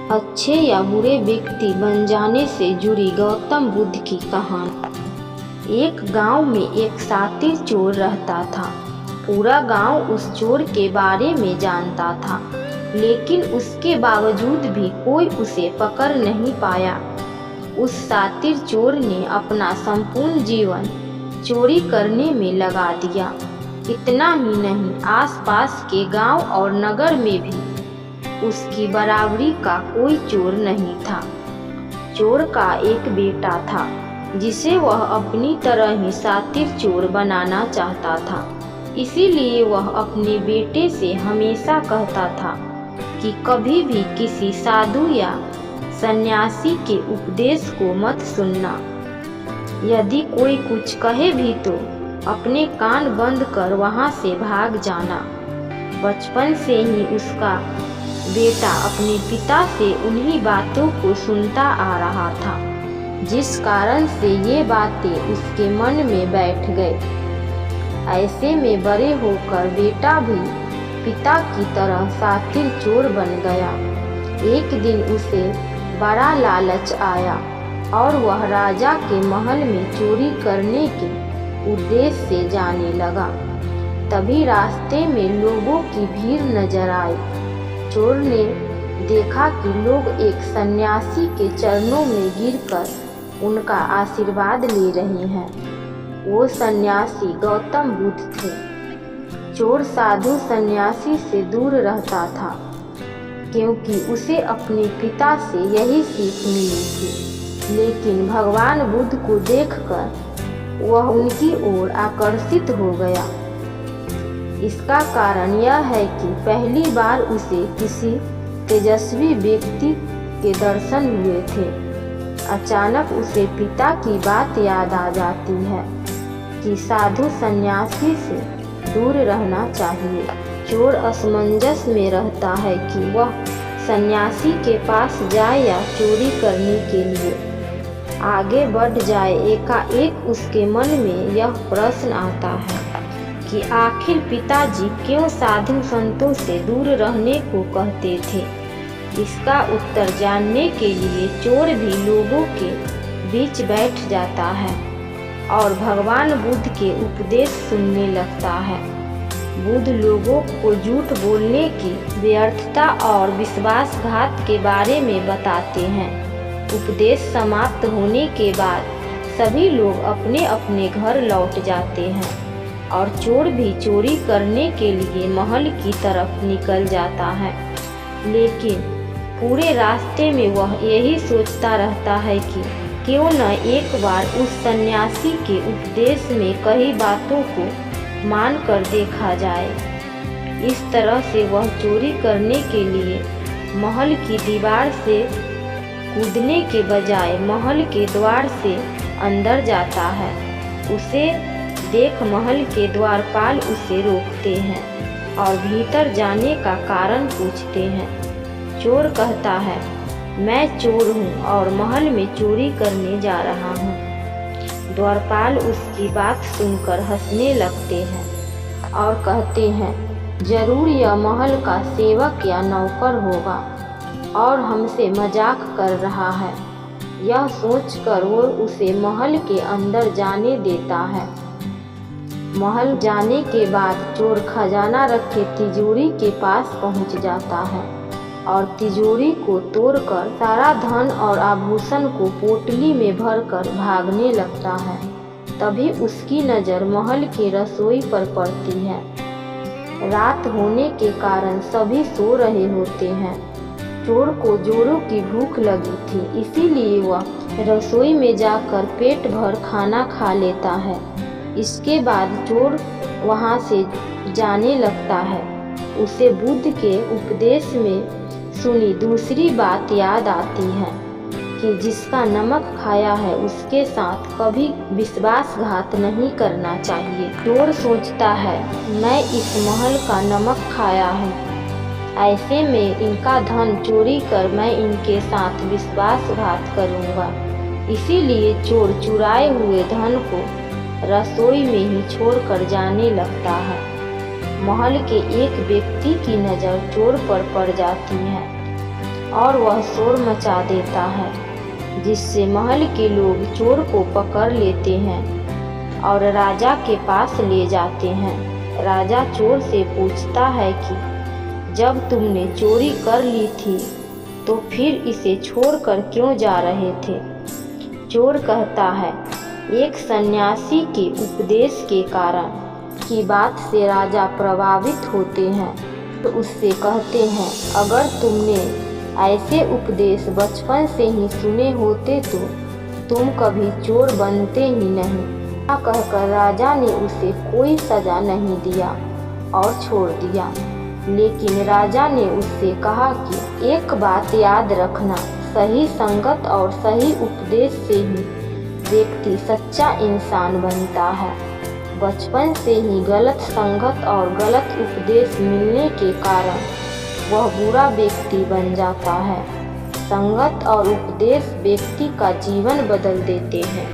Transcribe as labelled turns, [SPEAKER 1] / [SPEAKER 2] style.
[SPEAKER 1] अच्छे या बुरे व्यक्ति बन जाने से जुड़ी गौतम बुद्ध की कहानी। एक गांव में एक शातिर चोर रहता था। पूरा गांव उस चोर के बारे में जानता था, लेकिन उसके बावजूद भी कोई उसे पकड़ नहीं पाया। उस शातिर चोर ने अपना संपूर्ण जीवन चोरी करने में लगा दिया। इतना ही नहीं, आसपास के गांव और नगर में भी उसकी बराबरी का कोई चोर नहीं था। चोर का एक बेटा था जिसे वह अपनी तरह ही शातिर चोर बनाना चाहता था। इसीलिए वह अपने बेटे से हमेशा कहता था कि कभी भी किसी साधु या सन्यासी के उपदेश को मत सुनना। यदि कोई कुछ कहे भी तो अपने कान बंद कर वहां से भाग जाना। बचपन से ही उसका बेटा अपने पिता से उन्हीं बातों को सुनता आ रहा था, जिस कारण से ये बातें उसके मन में बैठ गए। ऐसे में बड़े होकर बेटा भी पिता की तरह शातिर चोर बन गया। एक दिन उसे बड़ा लालच आया और वह राजा के महल में चोरी करने के उद्देश्य से जाने लगा। तभी रास्ते में लोगों की भीड़ नजर आई। चोर ने देखा कि लोग एक सन्यासी के चरणों में गिरकर उनका आशीर्वाद ले रहे हैं। वो सन्यासी गौतम बुद्ध थे। चोर साधु सन्यासी से दूर रहता था, क्योंकि उसे अपने पिता से यही सीख मिली थी। लेकिन भगवान बुद्ध को देखकर वह उनकी ओर आकर्षित हो गया। इसका कारण यह है कि पहली बार उसे किसी तेजस्वी व्यक्ति के दर्शन हुए थे। अचानक उसे पिता की बात याद आ जाती है कि साधु सन्यासी से दूर रहना चाहिए। चोर असमंजस में रहता है कि वह सन्यासी के पास जाए या चोरी करने के लिए आगे बढ़ जाए। एकाएक उसके मन में यह प्रश्न आता है कि आखिर पिताजी क्यों साधु संतों से दूर रहने को कहते थे। इसका उत्तर जानने के लिए चोर भी लोगों के बीच बैठ जाता है और भगवान बुद्ध के उपदेश सुनने लगता है। बुद्ध लोगों को झूठ बोलने की व्यर्थता और विश्वासघात के बारे में बताते हैं। उपदेश समाप्त होने के बाद सभी लोग अपने अपने घर लौट जाते हैं और चोर भी चोरी करने के लिए महल की तरफ निकल जाता है। लेकिन पूरे रास्ते में वह यही सोचता रहता है कि क्यों न एक बार उस सन्यासी के उपदेश में कई बातों को मान कर देखा जाए। इस तरह से वह चोरी करने के लिए महल की दीवार से कूदने के बजाय महल के द्वार से अंदर जाता है। उसे देख महल के द्वारपाल उसे रोकते हैं और भीतर जाने का कारण पूछते हैं। चोर कहता है, मैं चोर हूँ और महल में चोरी करने जा रहा हूँ। द्वारपाल उसकी बात सुनकर हंसने लगते हैं और कहते हैं, जरूर यह महल का सेवक या नौकर होगा और हमसे मजाक कर रहा है। यह सोचकर वो उसे महल के अंदर जाने देता है। महल जाने के बाद चोर खजाना रखे तिजोरी के पास पहुंच जाता है और तिजोरी को तोड़कर सारा धन और आभूषण को पोटली में भरकर भागने लगता है। तभी उसकी नज़र महल के रसोई पर पड़ती है। रात होने के कारण सभी सो रहे होते हैं। चोर को जोरों की भूख लगी थी, इसीलिए वह रसोई में जाकर पेट भर खाना खा लेता है। इसके बाद चोर वहां से जाने लगता है। उसे बुद्ध के उपदेश में सुनी दूसरी बात याद आती है कि जिसका नमक खाया है उसके साथ कभी विश्वासघात नहीं करना चाहिए। चोर सोचता है, मैं इस महल का नमक खाया हूँ, ऐसे में इनका धन चोरी कर मैं इनके साथ विश्वासघात करूँगा। इसीलिए चोर चुराए हुए धन को रसोई में ही छोड़कर जाने लगता है। महल के एक व्यक्ति की नज़र चोर पर पड़ जाती है और वह शोर मचा देता है, जिससे महल के लोग चोर को पकड़ लेते हैं और राजा के पास ले जाते हैं। राजा चोर से पूछता है कि जब तुमने चोरी कर ली थी तो फिर इसे छोड़कर क्यों जा रहे थे? चोर कहता है, एक सन्यासी के उपदेश के कारण की बात से राजा प्रभावित होते हैं तो उससे कहते हैं, अगर तुमने ऐसे उपदेश बचपन से ही सुने होते तो तुम कभी चोर बनते ही नहीं। ऐसा कहकर राजा ने उसे कोई सजा नहीं दिया और छोड़ दिया। लेकिन राजा ने उससे कहा कि एक बात याद रखना, सही संगत और सही उपदेश से ही व्यक्ति सच्चा इंसान बनता है। बचपन से ही गलत संगत और गलत उपदेश मिलने के कारण वह बुरा व्यक्ति बन जाता है। संगत और उपदेश व्यक्ति का जीवन बदल देते हैं।